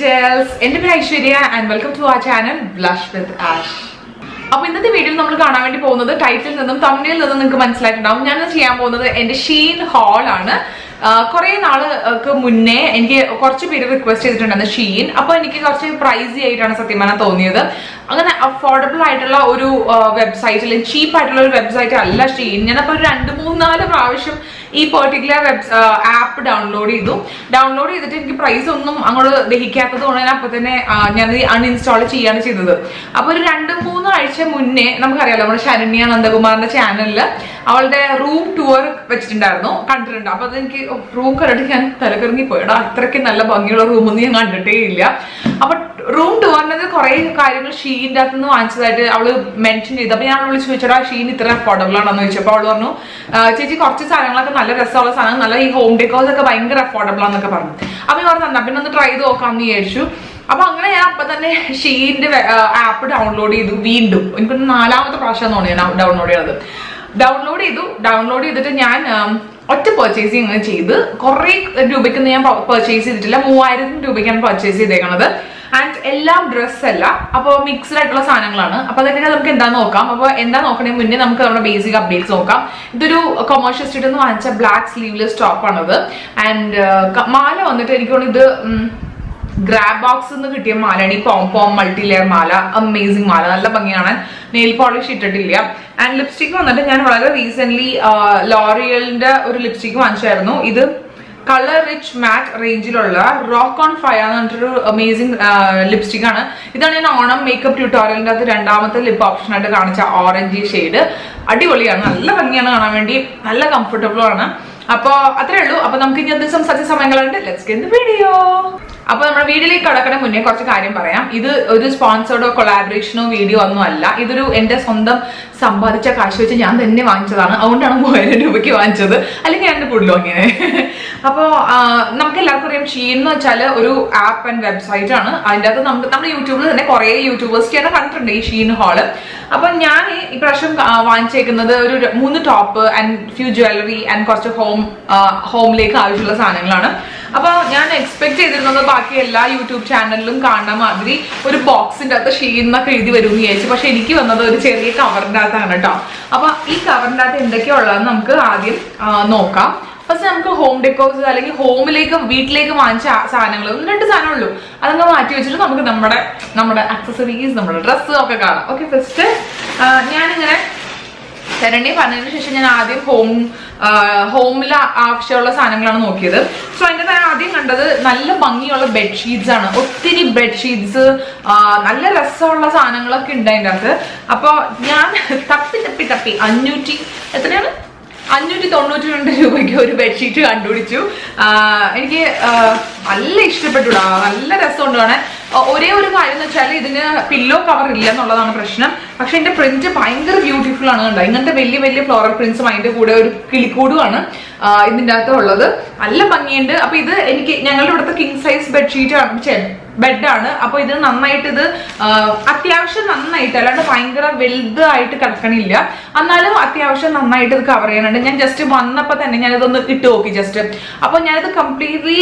angels, എൻ്റെ പേര് Aishwarya and welcome to our channel Blush with Ash. അപ്പോൾ ഇന്നത്തെ വീഡിയോയിൽ നമ്മൾ കാണാൻ വേണ്ടി പോകുന്നത് ടൈറ്റിൽ നിന്നും തംബ്നെയിൽ നിന്നും നിങ്ങൾക്ക് മനസ്സിലായിട്ടുണ്ടാവും. ഞാൻ ചെയ്യാൻ പോകുന്നത് എൻ്റെ ഷീൻ ഹോൾ ആണ്. കുറേ നാൾക്ക് മുന്നേ എനിക്ക് കുറച്ച് പേര് റിക്വസ്റ്റ് ചെയ്തിട്ടുണ്ടായിരുന്നു ഷീൻ. അപ്പോൾ എനിക്ക് കുറച്ച് പ്രൈസി ആയിട്ടാണ് സത്യം പറഞ്ഞാൽ തോന്നിയത്. അങ്ങനെ അഫോർഡബിൾ ആയിട്ടുള്ള ഒരു വെബ്സൈറ്റ് അല്ലെങ്കിൽ ചീപ്പ് ആയിട്ടുള്ള ഒരു വെബ്സൈറ്റ് അല്ല ഷീൻ. ഞാനപ്പോൾ ഒരു 2-3-4 പ്രാവശ്യം ഈ പെർട്ടിക്കുലർ ആപ്പ് ഡൗൺലോഡ് ചെയ്തിട്ട് എനിക്ക് പ്രൈസ് ഒന്നും അങ്ങോട്ട് ദഹിക്കാത്തത് കൊണ്ട് ഞാൻ അപ്പൊ തന്നെ ഞാനത് അൺഇൻസ്റ്റാൾ ചെയ്യാണ് ചെയ്തത്. അപ്പൊ ഒരു 2-3 ആഴ്ച മുന്നേ നമുക്കറിയാലോ നമ്മുടെ ശരണ്യ നന്ദകുമാറിന്റെ ചാനലില് അവളുടെ റൂം ടൂർ വെച്ചിട്ടുണ്ടായിരുന്നു, കണ്ടിട്ടുണ്ട്. അപ്പൊ അതെനിക്ക് റൂം കണ്ടിട്ട് ഞാൻ തലകറങ്ങി പോയിടാ, അത്രയ്ക്ക് നല്ല ഭംഗിയുള്ള റൂമൊന്നും ഞാൻ കണ്ടിട്ടേ ഇല്ല. അപ്പൊ റൂം ടൂറിനത് കുറെ കാര്യങ്ങൾ ഷീൻ്റെ അകത്ത് നിന്ന് വാങ്ങിച്ചതായിട്ട് അവള് മെൻഷൻ ചെയ്തു. അപ്പൊ ഞാൻ അവള് ചോദിച്ചോടാ ഷീൻ ഇത്ര അഫോർഡബിൾ ആണെന്ന് ചോദിച്ചപ്പോ അവള് പറഞ്ഞു ചേച്ചി കുറച്ച് സാധനങ്ങളൊക്കെ നല്ല രസമുള്ള സാധനം, നല്ല ഈ ഹോം ഡെക്കോസ് ഒക്കെ ഭയങ്കര അഫോർഡബിൾ ആണെന്നൊക്കെ പറഞ്ഞു. അപ്പൊ ഞാൻ പറഞ്ഞു പിന്നെ ഒന്ന് ട്രൈ ചെയ്ത് നോക്കാമെന്ന് വിചാരിച്ചു. അപ്പൊ അങ്ങനെ ഞാൻ അപ്പൊ തന്നെ ഷീൻ്റെ ആപ്പ് ഡൗൺലോഡ് ചെയ്തു. വീണ്ടും എനിക്കൊരു 4ാമത്തെ പ്രാവശ്യം തോന്നി ഞാൻ ഡൗൺലോഡ് ചെയ്തിട്ട് ഞാൻ ഒറ്റ പർച്ചേസിങ് ഇങ്ങനെ ചെയ്ത് കുറെ രൂപയ്ക്കൊന്നും ഞാൻ പർച്ചേസ് ചെയ്തിട്ടില്ല. 3000 രൂപയ്ക്കാണ് പർച്ചേസ് ചെയ്തേക്കുന്നത്. ആൻഡ് എല്ലാം ഡ്രസ് അല്ല, അപ്പോൾ മിക്സ്ഡ് ആയിട്ടുള്ള സാധനങ്ങളാണ്. അപ്പൊ അതൊക്കെ നമുക്ക് എന്താന്ന് നോക്കാം. അപ്പോൾ എന്താ നോക്കണേ മുന്നേ നമുക്ക് നമ്മുടെ ബേസിക് അപ്ഡേറ്റ്സ് നോക്കാം. ഇതൊരു കൊമേഴ്ഷ്യൽ സ്ട്രീറ്റിൽ നിന്ന് വാങ്ങിച്ച ബ്ലാക്ക് സ്ലീവ്ലെസ് ടോപ്പ് ആണത്. ആൻഡ് മാല വന്നിട്ട് എനിക്ക് തോന്നുന്നു ഇത് ഗ്രാബ് ബോക്സ് കിട്ടിയ മാലയാണ്. ഈ പോം മൾട്ടി ലെയർ മാല, അമേസിംഗ് മാല, നല്ല ഭംഗിയാണ്. നെയിൽ പോളിഷ് ഇട്ടിട്ടില്ല. ആൻഡ് ലിപ്സ്റ്റിക് വന്നിട്ട് ഞാൻ വളരെ റീസെന്റ് ലോറിയലിന്റെ ഒരു ലിപ്സ്റ്റിക് വാങ്ങിച്ചായിരുന്നു. ഇത് കളർ റിച്ച് മാറ്റ് റേഞ്ചിലുള്ള റോക്ക് ഓൺ ഫയർ എന്ന് പറഞ്ഞിട്ടൊരു അമേസിംഗ് ലിപ്സ്റ്റിക് ആണ്. ഇതാണ് ഞാൻ ഓണം മേക്കപ്പ് ട്യൂട്ടോറിയലിന്റെ അകത്ത് 2ാമത്തെ ലിപ്പ് ഓപ്ഷൻ ആയിട്ട് കാണിച്ച ഓറഞ്ച് ഷെയ്ഡ്. അടിപൊളിയാണ്, നല്ല ഭംഗിയാണ് കാണാൻ വേണ്ടി, നല്ല കംഫർട്ടബിളും ആണ്. അപ്പൊ അത്രേ ഉള്ളൂ. അപ്പൊ നമുക്ക് ഇനി ദിവസം സത്യ സമയങ്ങളുണ്ട്. Let's get the video. അപ്പൊ നമ്മുടെ വീഡിയോയിലേക്ക് കടക്കണ മുന്നേ കുറച്ച് കാര്യം പറയാം. ഇത് ഒരു സ്പോൺസേർഡോ കൊളാബറേഷനോ വീഡിയോ ഒന്നും അല്ല. ഇതൊരു എന്റെ സ്വന്തം സമ്പാദിച്ച കാശ് വെച്ച് ഞാൻ തന്നെ വാങ്ങിച്ചതാണ്. അതുകൊണ്ടാണ് 3000 രൂപയ്ക്ക് വാങ്ങിച്ചത്, അല്ലെങ്കിൽ ഞാൻ കൂടുതലും അങ്ങനെ. അപ്പോൾ നമുക്ക് എല്ലാവർക്കും അറിയാം ഷീൻ എന്ന് വെച്ചാൽ ഒരു ആപ്പ് ആൻഡ് വെബ്സൈറ്റ് ആണ്. അതിൻ്റെ അകത്ത് നമ്മുടെ യൂട്യൂബിൽ തന്നെ കുറെ യൂട്യൂബേഴ്സ് തന്നെ കണ്ടിട്ടുണ്ട് ഈ ഷീൻ ഹോള്. അപ്പൊ ഞാൻ ഈ പ്രാവശ്യം വാങ്ങിച്ചേക്കുന്നത് ഒരു 3 top and few jewellery and കുറച്ച് ഹോമിലേക്ക് ആവശ്യമുള്ള സാധനങ്ങളാണ്. അപ്പൊ ഞാൻ എക്സ്പെക്ട് ചെയ്തിരുന്നത് ബാക്കി എല്ലാ യൂട്യൂബ് ചാനലിലും കാണുന്ന മാതിരി ഒരു ബോക്സിന്റെ അകത്ത് ഷീൻ എന്നൊക്കെ എഴുതി വരുമെന്ന് വിചാരിച്ചു. പക്ഷെ എനിക്ക് വന്നത് ഒരു ചെറിയ കവറിന്റെ അകത്താണ് കേട്ടോ. അപ്പൊ ഈ കവറിന്റെ അകത്ത് എന്തൊക്കെയാ ഉള്ളതെന്ന് നമുക്ക് ആദ്യം നോക്കാം. ഫസ്റ്റ് നമുക്ക് ഹോം ഡെക്കോസ് അല്ലെങ്കിൽ വീട്ടിലേക്ക് വാങ്ങിച്ച സാധനങ്ങൾ 2 സാധനമുള്ളൂ. അതൊക്കെ മാറ്റി വെച്ചിട്ട് നമുക്ക് നമ്മുടെ ആക്സസറീസ്, നമ്മുടെ ഡ്രസ്സ് ഒക്കെ കാണാം. ഓക്കെ, ഫസ്റ്റ് ഞാനിങ്ങനെ ശരണ്യ പറഞ്ഞതിന് ശേഷം ഞാൻ ആദ്യം ഹോമിൽ ആവശ്യമുള്ള സാധനങ്ങളാണ് നോക്കിയത്. സോ അതിൻ്റെ തന്നെ ആദ്യം കണ്ടത് നല്ല ഭംഗിയുള്ള ബെഡ്ഷീറ്റ്സ് ആണ്. ഒത്തിരി ബെഡ്ഷീറ്റ്സ്, നല്ല രസമുള്ള സാധനങ്ങളൊക്കെ ഉണ്ട് അതിൻ്റെ അകത്ത്. അപ്പോൾ ഞാൻ തപ്പി 592 രൂപയ്ക്ക് ഒരു ബെഡ്ഷീറ്റ് കണ്ടുപിടിച്ചു. എനിക്ക് നല്ല ഇഷ്ടപ്പെട്ടുടാ, നല്ല രസമുണ്ട് കാണാൻ. ഒരേ ഒരു കാര്യം എന്ന് വെച്ചാൽ ഇതിന് പില്ലോ കവർ ഇല്ല എന്നുള്ളതാണ് പ്രശ്നം. പക്ഷെ ഇതിന്റെ പ്രിന്റ് ഭയങ്കര ബ്യൂട്ടിഫുൾ ആണ് കണ്ടോ. ഇങ്ങനത്തെ വലിയ ഫ്ലോറൽ പ്രിന്റ്സും അതിന്റെ കൂടെ ഒരു കിളിക്കൂടുമാണ് ഇതിന്റെ അകത്ത് ഉള്ളത്. നല്ല ഭംഗിയുണ്ട്. അപ്പൊ ഇത് ഞങ്ങളുടെ ഇവിടുത്തെ കിങ് സൈസ് ബെഡാണ്. അപ്പൊ ഇത് നന്നായിട്ട്, ഇത് അത്യാവശ്യം നന്നായിട്ട്, അല്ലാണ്ട് ഭയങ്കര വലുതായിട്ട് കിടക്കണില്ല, എന്നാലും അത്യാവശ്യം നന്നായിട്ട് ഇത് കവർ ചെയ്യാനുണ്ട്. ഞാൻ ജസ്റ്റ് വന്നപ്പോ തന്നെ ഞാനിതൊന്ന് ഇട്ട് നോക്കി ജസ്റ്റ്. അപ്പൊ ഞാനിത് കംപ്ലീറ്റ്ലി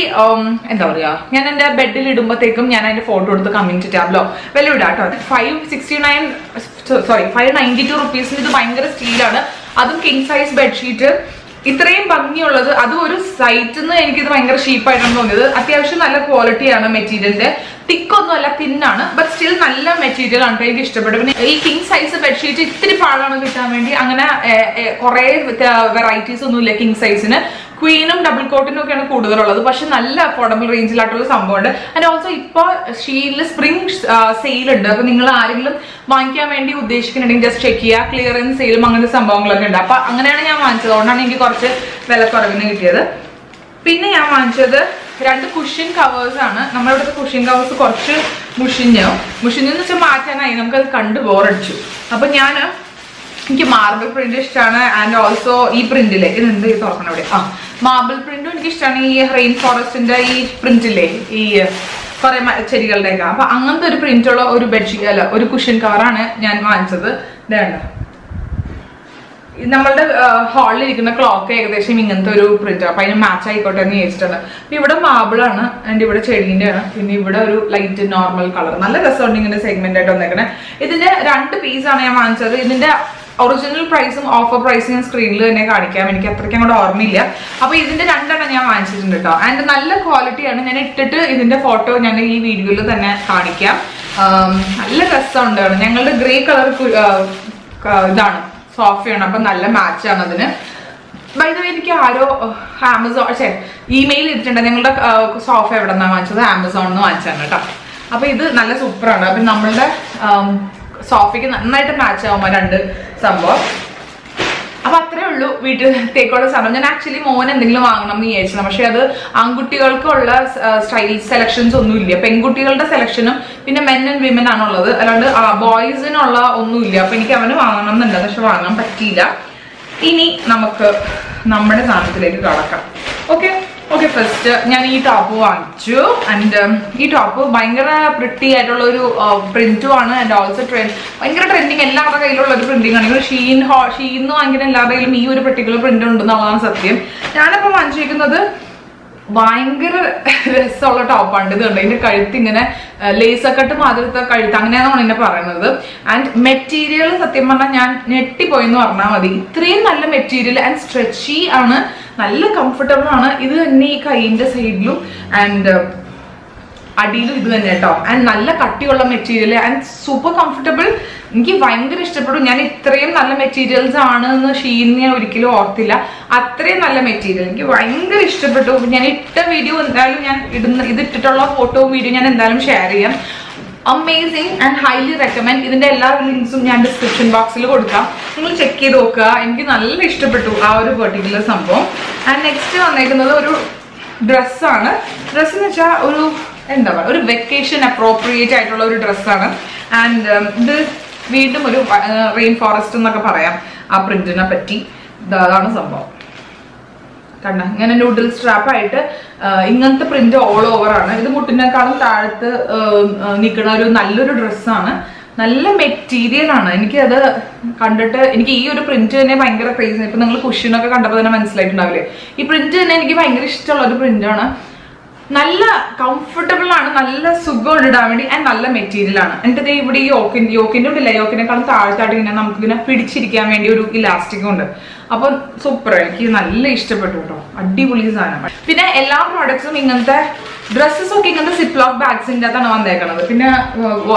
എന്താ പറയാ, ഞാൻ എന്റെ ബെഡിൽ ഇടുമ്പോഴത്തേക്കും ഞാൻ അതിന്റെ ഫോട്ടോ എടുത്ത് കമ്മ്യൂണിറ്റി ടാബിലോ വല്ല ഇടാം കേട്ടോ. 592 റുപ്പീസിന് ഇത് ഭയങ്കര സ്റ്റീലാണ്. അതും കിങ് സൈസ് ബെഡ്ഷീറ്റ് ഇത്രയും ഭംഗിയുള്ളത്. അതും ഒരു സൈറ്റിൽ നിന്ന് എനിക്കിത് ഭയങ്കര ഷീപ്പായിട്ടാണ് തോന്നിയത്. അത്യാവശ്യം നല്ല ക്വാളിറ്റിയാണ് മെറ്റീരിയലിന്റെ. തിക്കൊന്നും അല്ല, തിന്നാണ്, ബട്ട് സ്റ്റിൽ നല്ല മെറ്റീരിയൽ ആണ്. എനിക്ക് ഇഷ്ടപ്പെട്ടു. പിന്നെ ഈ കിങ് സൈസ് ബെഡ്ഷീറ്റ് ഇത്തിരി പാടാണ് കിട്ടാൻ വേണ്ടി. അങ്ങനെ കുറെ വെറൈറ്റീസ് ഒന്നും ഇല്ല കിങ് സൈസിന്. ക്വീനും ഡബിൾ കോട്ടിനും ഒക്കെയാണ് കൂടുതലുള്ളത്. പക്ഷെ നല്ല അഫോർഡബിൾ റേഞ്ചിലായിട്ടുള്ള സംഭവമുണ്ട്. ആൻഡ് ഓൾസോ ഇപ്പോൾ ഷീനിൽ സ്പ്രിംഗ് സെയിൽ ഉണ്ട്. അപ്പൊ നിങ്ങൾ ആരെങ്കിലും വാങ്ങിക്കാൻ വേണ്ടി ഉദ്ദേശിക്കുന്നുണ്ടെങ്കിൽ ജസ്റ്റ് ചെക്ക് ചെയ്യുക. ക്ലിയറൻസ് സെയിലും അങ്ങനത്തെ സംഭവങ്ങളൊക്കെ ഉണ്ട്. അപ്പൊ അങ്ങനെയാണ് ഞാൻ വാങ്ങിച്ചത്. അതുകൊണ്ടാണ് എനിക്ക് കുറച്ച് വിലക്കുറവിന് കിട്ടിയത്. പിന്നെ ഞാൻ വാങ്ങിച്ചത് 2 കുഷ്യൻ കവേഴ്സ് ആണ്. നമ്മുടെ ഇവിടുത്തെ കുഷ്യൻ കവേഴ്സ് കുറച്ച് മുഷിഞ്ഞെന്ന് വെച്ചാൽ മാറ്റാനായി, നമുക്കത് കണ്ട് ബോറടിച്ചു. അപ്പൊ എനിക്ക് മാർബിൾ പ്രിന്റ് ഇഷ്ടമാണ്. ആൻഡ് ഓൾസോ ഈ പ്രിന്റിലെ ഇതെന്ത് തുറക്കണം ഇവിടെ, മാർബിൾ പ്രിന്റും എനിക്ക് ഇഷ്ടമാണ്. ഈ റെയിൻ ഫോറസ്റ്റിന്റെ ഈ പ്രിന്റില്ലേ, ഈ കുറെ ചെടികളുടെയൊക്കെ. അപ്പൊ അങ്ങനത്തെ ഒരു പ്രിന്റുള്ള ഒരു ബെഡ്ഷീറ്റ്, അല്ല ഒരു കുഷ്യൻ കവറാണ് ഞാൻ വാങ്ങിച്ചത്. ഇതേണ്ട, നമ്മളുടെ ഹാളിൽ ഇരിക്കുന്ന ക്ലോക്ക് ഏകദേശം ഇങ്ങനത്തെ ഒരു പ്രിന്റ്. അപ്പൊ അതിന് മാച്ച് ആയിക്കോട്ടെ എന്ന് ചോദിച്ചിട്ടുണ്ട്. അപ്പൊ ഇവിടെ മാബിൾ ആണ് ആൻഡ് ഇവിടെ ചെടീന്റെ ആണ്. പിന്നെ ഇവിടെ ഒരു ലൈറ്റ് നോർമൽ കളർ. നല്ല രസമുണ്ട് ഇങ്ങനെ സെഗ്മെന്റ് ആയിട്ട് വന്നേക്കണേ. ഇതിന്റെ 2 പീസാണ് ഞാൻ വാങ്ങിച്ചത്. ഇതിന്റെ ഒറിജിനൽ പ്രൈസും ഓഫർ പ്രൈസും ഞാൻ സ്ക്രീനിൽ തന്നെ കാണിക്കാം. എനിക്ക് അത്രയ്ക്ക് അങ്ങോട്ട് ഓർമ്മയില്ല. അപ്പൊ ഇതിന്റെ 2 ഞാൻ വാങ്ങിച്ചിട്ടുണ്ട് കേട്ടോ. ആൻഡ് നല്ല ക്വാളിറ്റിയാണ്. ഞാൻ ഇട്ടിട്ട് ഇതിന്റെ ഫോട്ടോ ഞാൻ ഈ വീഡിയോയിൽ തന്നെ കാണിക്കാം. നല്ല രസമുണ്ട്. ഞങ്ങളുടെ ഗ്രേ കളർ ഇതാണ് സോഫയാണ്. അപ്പൊ നല്ല മാച്ചാണ് അതിന്. ബൈ ദ വേ എനിക്ക് ആരോ ആമസോൺ ഇമെയിൽ ഇട്ടിട്ടുണ്ട് ഞങ്ങളുടെ സോഫ എവിടെ നിന്നാണ് വാങ്ങിച്ചത്. ആമസോണിന്ന് വാങ്ങിച്ചാണ് കേട്ടോ. അപ്പൊ ഇത് നല്ല സൂപ്പറാണ്. അപ്പൊ നമ്മളുടെ സോഫയ്ക്ക് നന്നായിട്ട് മാച്ച് ആവുമ്പോ 2 സംഭവം. അപ്പൊ അത്രേ ഉള്ളൂ വീട്ടിലത്തേക്കുള്ള സാധനം. ഞാൻ ആക്ച്വലി മോൻ എന്തെങ്കിലും വാങ്ങണം എന്ന് വിചാരിച്ചത്. പക്ഷെ അത് ആൺകുട്ടികൾക്കുള്ള സ്റ്റൈൽ സെലക്ഷൻസ് ഒന്നും ഇല്ല. പെൺകുട്ടികളുടെ സെലക്ഷനും പിന്നെ മെൻ ആൻഡ് വിമൻ ആണുള്ളത്. അല്ലാണ്ട് ബോയ്സിനുള്ള ഒന്നുമില്ല. അപ്പൊ എനിക്ക് അവന് വാങ്ങണം എന്നുണ്ട്. പക്ഷെ വാങ്ങാൻ പറ്റിയില്ല. ഇനി നമുക്ക് നമ്മുടെ സാധനത്തിലേക്ക് കടക്കാം. ഓക്കെ, ഫസ്റ്റ് ഞാൻ ഈ ടോപ്പ് വാങ്ങിച്ചു. ആൻഡ് ഈ ടോപ്പ് ഭയങ്കര പ്രിട്ടി ആയിട്ടുള്ള ഒരു പ്രിന്റും ആണ്. ആൻഡ് ഓൾസോ ഭയങ്കര ട്രെൻഡിങ്. എല്ലാവരുടെ കയ്യിലുള്ള ഒരു പ്രിന്റിംഗ് ആണ്. ഷീന്ന് വാങ്ങിക്കുന്ന എല്ലാവരുടെ കയ്യിലും ഈ ഒരു പെർട്ടിക്കുലർ പ്രിന്റ് ഉണ്ടെന്നുള്ളതാണ് സത്യം. ഞാനിപ്പോൾ വാങ്ങിച്ചിരിക്കുന്നത് ഭയങ്കര രസമുള്ള ടോപ്പാണ്. ഇത് കണ്ടോ, ഇതിന്റെ കഴുത്ത് ഇങ്ങനെ ലേസക്കട്ട് മാതിരത്തെ കഴുത്ത് അങ്ങനെയാണെന്നാണ് എന്നെ പറയുന്നത്. ആൻഡ് മെറ്റീരിയൽ സത്യം പറഞ്ഞാൽ ഞാൻ ഞെട്ടിപ്പോയെന്ന് പറഞ്ഞാൽ മതി. ഇത്രയും നല്ല മെറ്റീരിയൽ ആൻഡ് സ്ട്രെച്ചി ആണ്. നല്ല കംഫർട്ടബിൾ ആണ്. ഇത് തന്നെ ഈ കൈയിന്റെ സൈഡിലും ആൻഡ് അടിയിലും ഇത് തന്നെ കേട്ടോ. ആൻഡ് നല്ല കട്ടിയുള്ള മെറ്റീരിയൽ ആൻഡ് സൂപ്പർ കംഫർട്ടബിൾ. എനിക്ക് ഭയങ്കര ഇഷ്ടപ്പെട്ടു. ഞാൻ ഇത്രയും നല്ല മെറ്റീരിയൽസ് ആണ് എന്ന് ഷീന്ന് ഞാൻ ഒരിക്കലും ഓർത്തില്ല. അത്രയും നല്ല മെറ്റീരിയൽ എനിക്ക് ഭയങ്കര ഇഷ്ടപ്പെട്ടു. ഞാൻ ഇട്ട വീഡിയോ എന്തായാലും ഞാൻ ഇതിട്ടിട്ടുള്ള ഫോട്ടോ വീഡിയോ ഞാൻ എന്തായാലും ഷെയർ ചെയ്യാം. Amazing and highly recommend. ഇതിന്റെ എല്ലാ ലിങ്ക്സും ഞാൻ ഡിസ്ക്രിപ്ഷൻ ബോക്സിൽ കൊടുക്കാം. നിങ്ങൾ ചെക്ക് ചെയ്ത് നോക്കുക. എനിക്ക് നല്ല ഇഷ്ടപ്പെട്ടു ആ ഒരു പെർട്ടിക്കുലർ സംഭവം. ആൻഡ് നെക്സ്റ്റ് വന്നേക്കുന്നത് ഒരു ഡ്രസ്സാണ്. ഡ്രസ്സ് എന്ന് വെച്ചാൽ ഒരു എന്താ പറയുക, ഒരു വെക്കേഷൻ അപ്രോപ്രിയേറ്റ് ആയിട്ടുള്ള ഒരു ഡ്രസ്സാണ്. ആൻഡ് ഇത് വീണ്ടും ഒരു റെയിൻ ഫോറസ്റ്റ് എന്നൊക്കെ പറയാം ആ പ്രിന്റിനെ പറ്റി. അതാണ് സംഭവം. കണ്ട ഇങ്ങനെ നൂഡിൽ സ്ട്രാപ്പായിട്ട് ഇങ്ങനത്തെ പ്രിന്റ് ഓൾ ഓവർ ആണ്. ഇത് മുട്ടിനേക്കാളും താഴത്ത് നിൽക്കുന്ന ഒരു നല്ലൊരു ഡ്രസ്സാണ്. നല്ല മെറ്റീരിയൽ ആണ്. എനിക്കത് കണ്ടിട്ട് എനിക്ക് ഈ ഒരു പ്രിന്റ് തന്നെ ഭയങ്കര ക്രേസ്. ഇപ്പൊ നിങ്ങൾ കുഷ്യനൊക്കെ കണ്ടപ്പോൾ തന്നെ മനസ്സിലായിട്ടുണ്ടാവില്ലേ. ഈ പ്രിന്റ് തന്നെ എനിക്ക് ഭയങ്കര ഇഷ്ടമുള്ള ഒരു പ്രിന്റാണ്. നല്ല കംഫർട്ടബിൾ ആണ്. നല്ല സുഖം ഇടാൻ വേണ്ടി ആൻഡ് നല്ല മെറ്റീരിയൽ ആണ്. എന്നിട്ട് ഇവിടെ ഈ യോക്കിന്റെ ഉണ്ടല്ല, യോക്കിനേക്കാളും താഴ്ത്തായിട്ട് ഇങ്ങനെ നമുക്കിങ്ങനെ പിടിച്ചിരിക്കാൻ വേണ്ടി ഒരു ഇലാസ്റ്റിക്കും ഉണ്ട്. അപ്പൊ സൂപ്പർ. എനിക്ക് നല്ല ഇഷ്ടപ്പെട്ടു കേട്ടോ. അടിപൊളി സാധനം. പിന്നെ എല്ലാ പ്രോഡക്ട്സും ഇങ്ങനത്തെ ഡ്രസ്സസ് ഒക്കെ ഇങ്ങനത്തെ സിപ്ലോക്ക് ബാഗ്സിന്റെ അകത്താണ് വന്നേക്കുന്നത്. പിന്നെ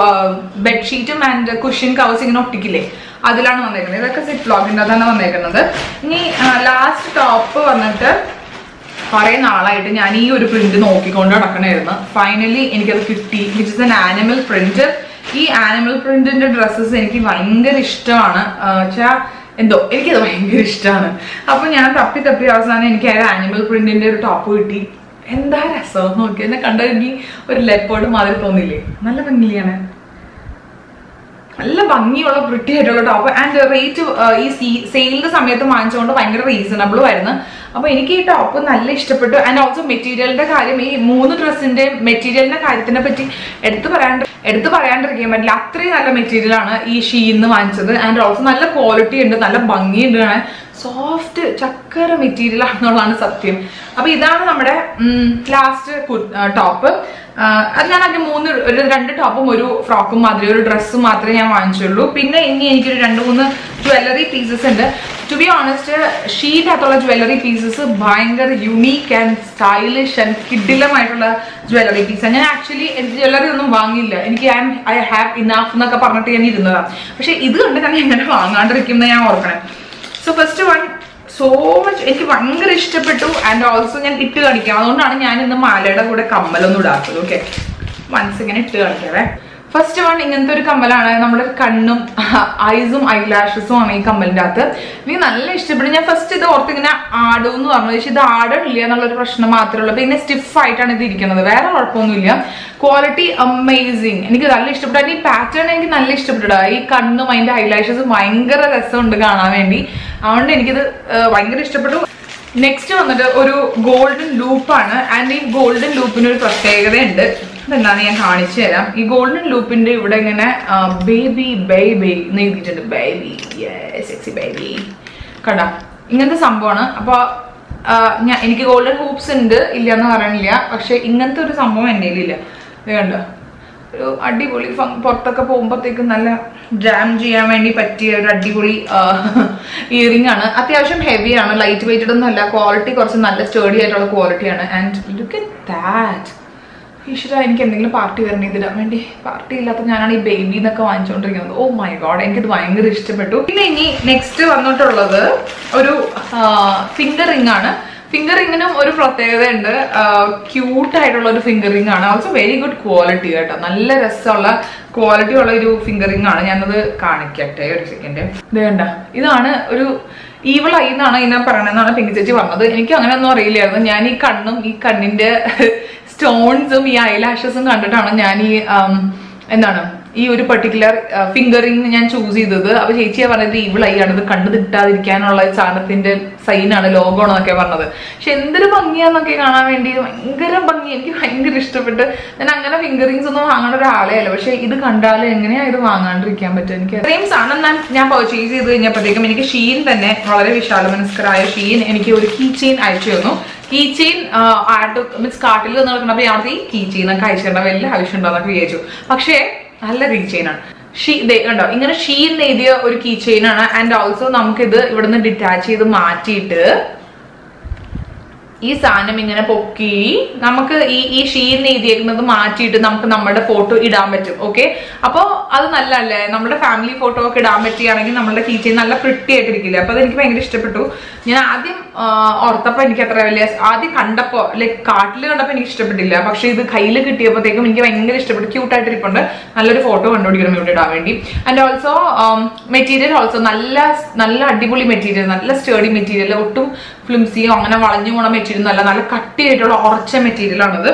ബെഡ്ഷീറ്റും ആൻഡ് കുഷ്യൻ കവേഴ്സ് ഇങ്ങനെ ഒട്ടിക്കില്ലേ, അതിലാണ് വന്നേക്കുന്നത്. ഇതൊക്കെ സിപ്ലോക്കിന്റെ അകത്താണ് വന്നേക്കുന്നത്. ഇനി ലാസ്റ്റ് ടോപ്പ് വന്നിട്ട് കുറെ നാളായിട്ട് ഞാൻ ഈ ഒരു പ്രിന്റ് നോക്കിക്കൊണ്ട് നടക്കണമായിരുന്നു. ഫൈനലി എനിക്കത് കിട്ടി. Which is an animal print. ഈ ആനിമൽ പ്രിന്റിന്റെ ഡ്രസ്സസ് എനിക്ക് ഭയങ്കര ഇഷ്ടമാണ്. വെച്ചാൽ എന്തോ എനിക്കത് ഭയങ്കര ഇഷ്ടമാണ്. അപ്പൊ ഞാൻ തപ്പി അവസാനം എനിക്ക് ആ ആനിമൽ പ്രിന്റിന്റെ ഒരു ടോപ്പ് കിട്ടി. എന്താ രസം നോക്കി. എന്നെ കണ്ടെങ്കിൽ ഒരു ലെപ്പേർഡ് മാതിരി തോന്നില്ലേ. നല്ല ഭംഗിയാണ്. നല്ല ഭംഗിയുള്ള പ്രിട്ടി ആയിട്ടുള്ള ടോപ്പ്. ആൻഡ് റേറ്റ് ഈ സെയിലിന്റെ സമയത്ത് വാങ്ങിച്ചുകൊണ്ട് ഭയങ്കര റീസണബിൾ ആയിരുന്നു. അപ്പൊ എനിക്ക് ഈ ടോപ്പ് നല്ല ഇഷ്ടപ്പെട്ടു. ആൻഡ് ഓൾസോ മെറ്റീരിയലിന്റെ കാര്യം, ഈ 3 ഡ്രസ്സിന്റെ മെറ്റീരിയലിന്റെ കാര്യത്തിനെ പറ്റി എടുത്തു പറയാണ്ടിരിക്കാൻ പറ്റില്ല. അത്രയും നല്ല മെറ്റീരിയൽ ആണ് ഈ ഷീന്ന് വാങ്ങിച്ചത്. ആൻഡ് ഓൾസോ നല്ല ക്വാളിറ്റി ഉണ്ട്, നല്ല ഭംഗിയുണ്ട്. സോഫ്റ്റ് ചക്കര മെറ്റീരിയൽ ആണെന്നുള്ളതാണ് സത്യം. അപ്പൊ ഇതാണ് നമ്മുടെ ലാസ്റ്റ് ടോപ്പ്. അത് ഞാൻ അതിന് 2 ടോപ്പും ഒരു ഫ്രോക്കും മാതിരി ഒരു ഡ്രസ്സും മാത്രമേ ഞാൻ വാങ്ങിച്ചുള്ളൂ. പിന്നെ ഇനി എനിക്കൊരു 2-3 ജ്വല്ലറി പീസസ് ഉണ്ട്. ടു ബി ഓണസ്റ്റ് ഷീൻ്റെ അകത്തുള്ള ജ്വല്ലറി പീസസ് ഭയങ്കര യുണീക്ക് ആൻഡ് സ്റ്റൈലിഷ് ആൻഡ് കിഡിലമായിട്ടുള്ള ജ്വല്ലറി പീസാണ്. ഞാൻ ആക്ച്വലി എനിക്ക് ജ്വല്ലറി ഒന്നും വാങ്ങിയില്ല. എനിക്ക് ഐ ഹാവ് ഇനഫ് എന്നൊക്കെ പറഞ്ഞിട്ട് ഞാൻ ഇരുന്നതാണ്. പക്ഷെ ഇത് കണ്ട് ഞാൻ എങ്ങനെ വാങ്ങാണ്ടിരിക്കുന്നത് ഞാൻ ഓർക്കണേ. So first one so much എനിക്ക് ഭയങ്കര ഇഷ്ടപ്പെട്ടു. ആൻഡ് ഓൾസോ ഞാൻ ഇട്ട് കാണിക്കാം. അതുകൊണ്ടാണ് ഞാൻ ഇന്ന് മാലയുടെ കൂടെ കമ്മലൊന്നും ഇടാത്തത്. ഓക്കെ, വൺസ് ഇങ്ങനെ ഇട്ട് കാണിക്കാവേ. ഫസ്റ്റ് വൺ ഇങ്ങനത്തെ ഒരു കമ്മലാണ്. നമ്മുടെ കണ്ണും ഐസും ഐലാഷസും ആണ് ഈ കമ്മലിന്റെ അകത്ത്. എനിക്ക് നല്ല ഇഷ്ടപ്പെട്ടു. ഞാൻ ഫസ്റ്റ് ഇത് ഓർത്ത് ഇങ്ങനെ ആടും എന്ന് പറഞ്ഞു. പക്ഷെ ഇത് ആടില്ല എന്നുള്ളൊരു പ്രശ്നം മാത്രമേ ഉള്ളൂ. പിന്നെ സ്റ്റിഫ് ആയിട്ടാണ് ഇത് ഇരിക്കുന്നത്, വേറെ കുഴപ്പമൊന്നുമില്ല. Quality amazing. എനിക്ക് നല്ല ഇഷ്ടപ്പെട്ടു. അതിന് ഈ പാറ്റേൺ എനിക്ക് നല്ല ഇഷ്ടപ്പെട്ടു. ഈ കണ്ണും അതിന്റെ ഐലാഷസും ഭയങ്കര രസമുണ്ട് കാണാൻ വേണ്ടി. അതുകൊണ്ട് എനിക്കിത് ഭയങ്കര ഇഷ്ടപ്പെട്ടു. നെക്സ്റ്റ് വന്നിട്ട് ഒരു ഗോൾഡൻ ലൂപ്പാണ്. ആൻഡ് ഈ ഗോൾഡൻ ലൂപ്പിന് ഒരു പ്രത്യേകതയുണ്ട്. അതെന്താന്ന് ഞാൻ കാണിച്ചു തരാം. ഈ ഗോൾഡൻ ലൂപ്പിന്റെ ഇവിടെ ഇങ്ങനെ ബേബി ബേബി എന്ന് എഴുതിയിട്ടുണ്ട്. Baby, sexy baby. കടാ ഇങ്ങനത്തെ സംഭവമാണ്. അപ്പൊ എനിക്ക് ഗോൾഡൻ ഹൂപ്സ് ഉണ്ട്, ഇല്ല എന്ന് പറയണില്ല, പക്ഷെ ഇങ്ങനത്തെ ഒരു സംഭവം എൻ്റെ കയ്യിലില്ല. വേണ്ട, ഒരു അടിപൊളി പുറത്തൊക്കെ പോകുമ്പോഴത്തേക്കും നല്ല ജാം ചെയ്യാൻ വേണ്ടി പറ്റിയ ഒരു അടിപൊളി ഇയറിംഗ് ആണ്. അത്യാവശ്യം ഹെവിയാണ്, ലൈറ്റ് വെയിറ്റഡ് ഒന്നും അല്ല, ക്വാളിറ്റി കുറച്ച് നല്ല സ്റ്റേഡി ആയിട്ടുള്ള ക്വാളിറ്റിയാണ്. And look at that. ഈശ്വര, എനിക്ക് എന്തെങ്കിലും പാർട്ടി വരണേ ഇതിടാൻ വേണ്ടി. പാർട്ടി ഇല്ലാത്ത ഞാനാണ് ഈ ബേബി എന്നൊക്കെ വാങ്ങിച്ചുകൊണ്ടിരിക്കുന്നത്. ഓ മൈ ഗോഡ്, എനിക്കിത് ഭയങ്കര ഇഷ്ടപ്പെട്ടു. പിന്നെ ഇനി നെക്സ്റ്റ് വന്നിട്ടുള്ളത് ഒരു ഫിംഗർ റിംഗ് ആണ്. ഫിംഗർ റിങ്ങിനും ഒരു പ്രത്യേകത ഉണ്ട്, ക്യൂട്ട് ആയിട്ടുള്ള ഒരു ഫിംഗർ റിംഗ് ആണ്. ഓൾസോ വെരി ഗുഡ് ക്വാളിറ്റി കേട്ടോ, നല്ല രസമുള്ള ക്വാളിറ്റി ഉള്ള ഒരു ഫിംഗർ റിംഗ് ആണ്. ഞാനത് കാണിക്കട്ടെ ഒരു സെക്കൻഡ്. ഇത് വേണ്ട, ഇതാണ് ഒരു ഈവൾ ഐ എന്നാണ് ഇതിനെ പറയണെന്നാണ് പിങ്കി ചേച്ചി പറഞ്ഞത്. എനിക്ക് അങ്ങനെ ഒന്നും അറിയില്ലായിരുന്നു. ഞാൻ ഈ കണ്ണും ഈ കണ്ണിന്റെ സ്റ്റോൺസും ഈ ഐലാഷസും കണ്ടിട്ടാണ് ഞാൻ ഈ എന്താണ് ഈ ഒരു പെർട്ടിക്കുലർ ഫിംഗറിങ് ഞാൻ ചൂസ് ചെയ്തത്. അപ്പൊ ചേച്ചിയെ പറഞ്ഞത് ഈവിൾ ഐ ആണ്, ഇത് കണ്ടു തിട്ടാതിരിക്കാനുള്ള സാധനത്തിന്റെ സൈനാണ്, ലോഗോ ആണെന്നൊക്കെ പറഞ്ഞത്. പക്ഷെ എന്തൊരു ഭംഗിയാന്നൊക്കെ കാണാൻ വേണ്ടി, ഭയങ്കര ഭംഗി, എനിക്ക് ഭയങ്കര ഇഷ്ടപ്പെട്ട്. ഞാൻ അങ്ങനെ ഫിംഗറിങ്സ് ഒന്നും വാങ്ങേണ്ട ഒരാളെ അല്ല, പക്ഷെ ഇത് കണ്ടാൽ എങ്ങനെയാ ഇത് വാങ്ങാണ്ടിരിക്കാൻ പറ്റും. എനിക്ക് ഇത്രയും സാധനം ഞാൻ പർച്ചേസ് ചെയ്ത് കഴിഞ്ഞപ്പോഴത്തേക്കും എനിക്ക് ഷീൻ തന്നെ വളരെ വിശാലമനസ്കരായ ഷീൻ എനിക്ക് ഒരു കീ ചെയിൻ അയച്ചു തന്നു. കീ ചെയിൻ മീൻസ് കാട്ടിൽ നടക്കുന്നപ്പോൾ ഞാൻ ഈ കീ ചെയിനൊക്കെ അയച്ചിട്ടുണ്ടോ, വലിയ ആവശ്യമുണ്ടോ എന്നൊക്കെ വിചാരിച്ചു. പക്ഷേ നല്ല കീ ചെയിൻ ആണ്. കണ്ടോ, ഇങ്ങനെ ഷീൻ എഴുതിയ ഒരു കീ ചെയിൻ ആണ്. ആൻഡ് ഓൾസോ നമുക്കിത് ഇവിടുന്ന് ഡിറ്റാച്ച് ചെയ്ത് മാറ്റിയിട്ട് ഈ സാധനം ഇങ്ങനെ പൊക്കി നമുക്ക് ഈ ഷീൻ എഴുതിയേക്കുന്നത് മാറ്റിയിട്ട് നമുക്ക് നമ്മുടെ ഫോട്ടോ ഇടാൻ പറ്റും. ഓക്കെ, അപ്പൊ അത് നല്ലല്ലേ, നമ്മുടെ ഫാമിലി ഫോട്ടോ ഒക്കെ ഇടാൻ പറ്റുകയാണെങ്കിൽ നമ്മുടെ കീ ചെയിൻ നല്ല പ്രിട്ടി ആയിട്ടിരിക്കില്ല. അപ്പൊ അതെനിക്ക് ഭയങ്കര ഇഷ്ടപ്പെട്ടു. ഞാൻ ആദ്യം ഓർത്തപ്പോ എനിക്ക് അത്ര വലിയ, ആദ്യം കണ്ടപ്പോ ലൈക് കാട്ടിൽ കണ്ടപ്പോ എനിക്ക് ഇഷ്ടപ്പെട്ടില്ല, പക്ഷെ ഇത് കയ്യിൽ കിട്ടിയപ്പോഴത്തേക്കും എനിക്ക് ഭയങ്കര ഇഷ്ടപ്പെട്ടു. ക്യൂട്ടായിട്ടിരിപ്പുണ്ട്. നല്ലൊരു ഫോട്ടോ കണ്ടുപിടിക്കണം ഇവിടെ ഇടാൻ വേണ്ടി. ആൻഡ് ഓൾസോ മെറ്റീരിയൽ ഓൾസോ നല്ല അടിപൊളി മെറ്റീരിയൽ, നല്ല സ്റ്റേഡി മെറ്റീരിയൽ, ഒട്ടും ഫ്ലിംസിയോ അങ്ങനെ വളഞ്ഞു പോണ മെറ്റീരിയൽ നല്ല നല്ല കട്ടിയായിട്ടുള്ള ഉറച്ച മെറ്റീരിയൽ ആണിത്.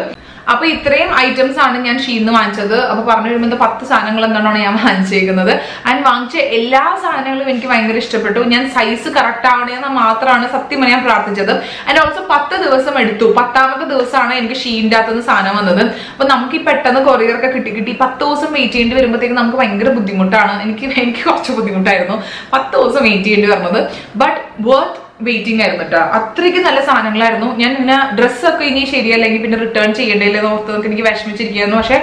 അപ്പൊ ഇത്രയും ഐറ്റംസ് ആണ് ഞാൻ ഷീന്ന് വാങ്ങിച്ചത്. അപ്പൊ പറഞ്ഞു വരുമ്പോൾ 10 സാധനങ്ങൾ എന്താണോ ഞാൻ വാങ്ങിച്ചേക്കുന്നത്. ആൻഡ് വാങ്ങിച്ച എല്ലാ സാധനങ്ങളും എനിക്ക് ഭയങ്കര ഇഷ്ടപ്പെട്ടു. ഞാൻ സൈസ് കറക്റ്റ് ആവണേന്ന് മാത്രമാണ് സത്യം ഞാൻ പ്രാർത്ഥിച്ചത്. ആൻഡ് ഓൾസോ 10 ദിവസം എടുത്തു. 10ാമത്തെ ദിവസമാണ് എനിക്ക് ഷീൻ്റെ അകത്തുനിന്ന് സാധനം വന്നത്. അപ്പൊ നമുക്ക് ഈ പെട്ടെന്ന് കൊറിയറൊക്കെ കിട്ടി 10 ദിവസം വെയിറ്റ് ചെയ്യേണ്ടി വരുമ്പോഴത്തേക്ക് നമുക്ക് ഭയങ്കര ബുദ്ധിമുട്ടാണ്. എനിക്ക് കുറച്ച് ബുദ്ധിമുട്ടായിരുന്നു 10 ദിവസം വെയിറ്റ് ചെയ്യേണ്ടി വരുന്നത്. ബട്ട് വർത്ത് വെയിറ്റിംഗ് ആയിരുന്നു കേട്ടോ. അത്രയ്ക്ക് നല്ല സാധനങ്ങളായിരുന്നു. ഞാൻ ഇങ്ങനെ ഡ്രസ്സൊക്കെ ഇനി ശരിയല്ലെങ്കിൽ പിന്നെ റിട്ടേൺ ചെയ്യേണ്ടല്ലേ ഓർത്തതൊക്കെ എനിക്ക് വിഷമിച്ചിരിക്കുന്നു. പക്ഷെ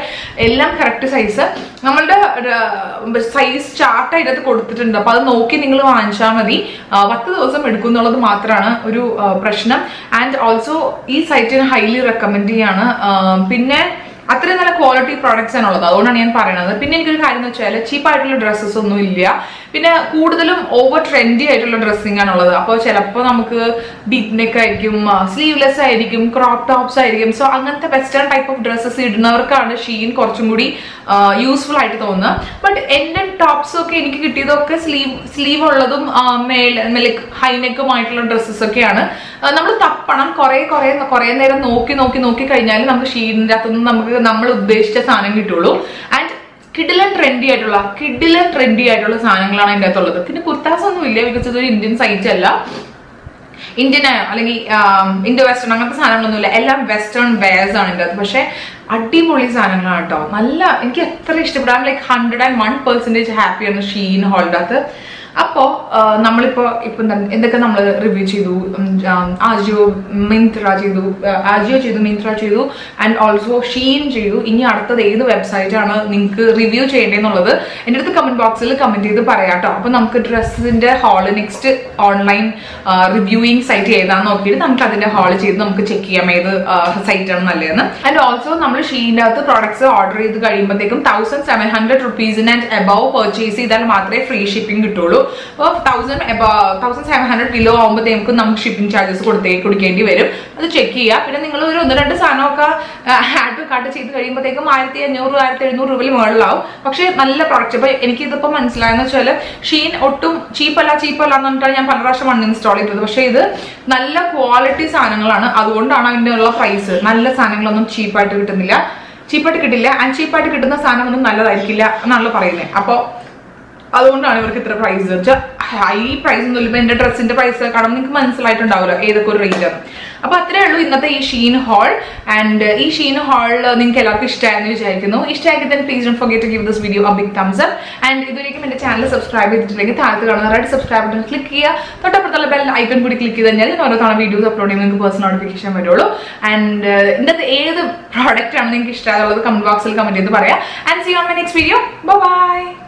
എല്ലാം കറക്റ്റ് സൈസ്, നമ്മളുടെ സൈസ് ചാർട്ട് അതിനകത്ത് കൊടുത്തിട്ടുണ്ട്. അപ്പൊ അത് നോക്കി നിങ്ങൾ വാങ്ങിച്ചാൽ മതി. 10 ദിവസം എടുക്കും എന്നുള്ളത് മാത്രമാണ് ഒരു പ്രശ്നം. ആൻഡ് ഓൾസോ ഈ സൈറ്റിന് ഹൈലി റെക്കമെൻഡ് ചെയ്യാണ്. പിന്നെ അത്രയും നല്ല ക്വാളിറ്റി പ്രോഡക്ട്സ് ആണുള്ളത്, അതുകൊണ്ടാണ് ഞാൻ പറയുന്നത്. പിന്നെ എനിക്കൊരു കാര്യം എന്ന് വെച്ചാൽ ചീപ്പായിട്ടുള്ള ഡ്രസ്സസ് ഒന്നും ഇല്ല. പിന്നെ കൂടുതലും ഓവർ ട്രെൻഡി ആയിട്ടുള്ള ഡ്രസ്സിംഗ് ആണുള്ളത്. അപ്പോൾ ചിലപ്പോൾ നമുക്ക് ഡീപ് നെക്ക് ആയിരിക്കും, സ്ലീവ്ലെസ് ആയിരിക്കും, ക്രോപ്പ് ടോപ്സ് ആയിരിക്കും. സോ അങ്ങനത്തെ വെസ്റ്റേൺ ടൈപ്പ് ഓഫ് ഡ്രസ്സസ് ഇടുന്നവർക്കാണ് ഷീൻ കുറച്ചും കൂടി യൂസ്ഫുൾ ആയിട്ട് തോന്നുന്നത്. ബട്ട് എൻ്റെ ടോപ്സ് ഒക്കെ എനിക്ക് കിട്ടിയതൊക്കെ സ്ലീവ് ഉള്ളതും ലൈക്ക് ഹൈനെക്കുമായിട്ടുള്ള ഡ്രസ്സസ് ഒക്കെയാണ്. നമ്മൾ തപ്പണം, കുറെ നേരം നോക്കി കഴിഞ്ഞാൽ നമുക്ക് ഷീനിൻ്റെ അകത്തുനിന്ന് നമുക്ക് നമ്മൾ ഉദ്ദേശിച്ച സാധനം കിട്ടുള്ളൂ. ആൻഡ് കിഡിലൻ ട്രെൻഡി ആയിട്ടുള്ള സാധനങ്ങളാണ് അതിൻ്റെ അകത്തുള്ളത്. പിന്നെ കുർത്താസ് ഒന്നും ഇല്ല, ബിക്കോസ് ഇതൊരു ഇന്ത്യൻ സൈറ്റ് അല്ല. ഇന്ത്യൻ അല്ലെങ്കിൽ ഇൻഡോ വെസ്റ്റേൺ അങ്ങനത്തെ സാധനങ്ങളൊന്നുമില്ല, എല്ലാം വെസ്റ്റേൺ വെയർസ് ആണ് ഇതിൻ്റെ അകത്ത്. പക്ഷെ അടിപൊളി സാധനങ്ങളാണ് കേട്ടോ. നല്ല, എനിക്ക് എത്ര ഇഷ്ടപ്പെടാൻ ലൈക്ക് 101% ഹാപ്പിയാണ് ഷീൻ ഹോളിൻ്റെ അകത്ത്. അപ്പോൾ നമ്മളിപ്പോൾ എന്തൊക്കെ നമ്മൾ റിവ്യൂ ചെയ്തു, ആജിയോ ചെയ്തു, മിന്ത്ര ചെയ്തു, ആൻഡ് ഓൾസോ ഷീൻ ചെയ്തു. ഇനി അടുത്തത് ഏത് വെബ്സൈറ്റാണ് നിങ്ങൾക്ക് റിവ്യൂ ചെയ്യേണ്ടതെന്നുള്ളത് എൻ്റെ അടുത്ത് കമന്റ് ബോക്സിൽ കമന്റ് ചെയ്ത് പറയാം കേട്ടോ. അപ്പോൾ നമുക്ക് ഡ്രസ്സിന്റെ haul next online reviewing site ഏതാണെന്ന് നോക്കിയിട്ട് നമുക്ക് അതിന്റെ ഹാള് ചെയ്ത് നമുക്ക് ചെക്ക് ചെയ്യാം ഏത് സൈറ്റാണ് നല്ലതെന്ന്. ആൻഡ് ഓൾസോ നമ്മൾ ഷീൻ്റെ അകത്ത് പ്രോഡക്ട്സ് ഓർഡർ ചെയ്ത് കഴിയുമ്പോഴത്തേക്കും 1700 rupees ആൻഡ് എബവ് പർച്ചേസ് ചെയ്താൽ മാത്രമേ ഫ്രീ ഷിപ്പിംഗ് കിട്ടുള്ളൂ. അപ്പോൾ 1700 കിലോ ആകുമ്പോഴത്തേക്കും നമുക്ക് ഷിപ്പിംഗ് ചാർജസ് കൊടുക്കേണ്ടി വരും. അത് ചെക്ക് ചെയ്യുക. പിന്നെ നിങ്ങൾ ഒരു 1-2 സാധനമൊക്കെ ആഡ് കാർട്ട് ചെയ്ത് കഴിയുമ്പോഴത്തേക്കും 1500-1700 രൂപയിൽ മുകളിലാവും. പക്ഷെ നല്ല പ്രോഡക്റ്റ്. അപ്പൊ എനിക്കിതിപ്പോൾ മനസ്സിലായെന്ന് വെച്ചാൽ ഷീൻ ഒട്ടും ചീപ്പല്ല എന്ന് പറഞ്ഞിട്ടാണ് ഞാൻ പല പ്രാവശ്യം അൺഇൻസ്റ്റാൾ ചെയ്തത്. പക്ഷെ ഇത് നല്ല ക്വാളിറ്റി സാധനങ്ങളാണ്, അതുകൊണ്ടാണ് അതിൻ്റെ ഉള്ള പ്രൈസ്. നല്ല സാധനങ്ങളൊന്നും ചീപ്പായിട്ട് കിട്ടില്ല. ആൻഡ് ചീപ്പായിട്ട് കിട്ടുന്ന സാധനമൊന്നും നല്ലതായിരിക്കില്ല എന്നാണല്ലോ പറയുന്നത്. അപ്പോൾ അതുകൊണ്ടാണ് ഇവർക്ക് ഇത്ര പ്രൈസ് വെച്ചാൽ ഹൈ പ്രൈസ് ഒന്നുമില്ല. ഇപ്പൊ എന്റെ ഡ്രസ്സിന്റെ പ്രൈസ് കാണുമ്പോൾ നിങ്ങൾക്ക് മനസ്സിലായിട്ടുണ്ടാവുമല്ലോ ഏതൊക്കെ ഒരു റേറ്റ് ആണ്. അപ്പൊ അത്രേ ഉള്ളൂ ഇന്നത്തെ ഈ ഷീൻ ഹാൾ. ആൻഡ് ഈ ഷീൻ ഹാൾ നിങ്ങൾക്ക് എല്ലാവർക്കും ഇഷ്ടമായെന്ന് വിചാരിക്കുന്നു. ഇഷ്ടമാക്കി തന്നെ please don't forget to give this video a big thumbs up. And ഇതുവരെയും എന്റെ ചാനൽ സബ്സ്ക്രൈബ് ചെയ്തിട്ടില്ലെങ്കിൽ താഴത്ത് കാണുന്ന റെഡ് സബ്സ്ക്രൈബ് ബട്ടൺ ക്ലിക്ക് ചെയ്യുക. തൊട്ടപ്പുറത്തുള്ള ബെൽ ഐക്കൺ കൂടി ക്ലിക്ക് ചെയ്ത് കഴിഞ്ഞാൽ ഓരോ തവണ വീഡിയോസ് അപ്ലോഡ് ചെയ്യുമ്പോൾ നിങ്ങൾക്ക് പേഴ്സണൽ നോട്ടിഫിക്കേഷൻ വരുള്ളൂ. ആൻഡ് ഇന്നത്തെ ഏത് പ്രോഡക്റ്റ് ആണ് നിങ്ങൾക്ക് ഇഷ്ടമായുള്ളത് കമന്റ് ബോക്സിൽ കമന്റ് ചെയ്ത് പറയാം. And see you on my next video. By.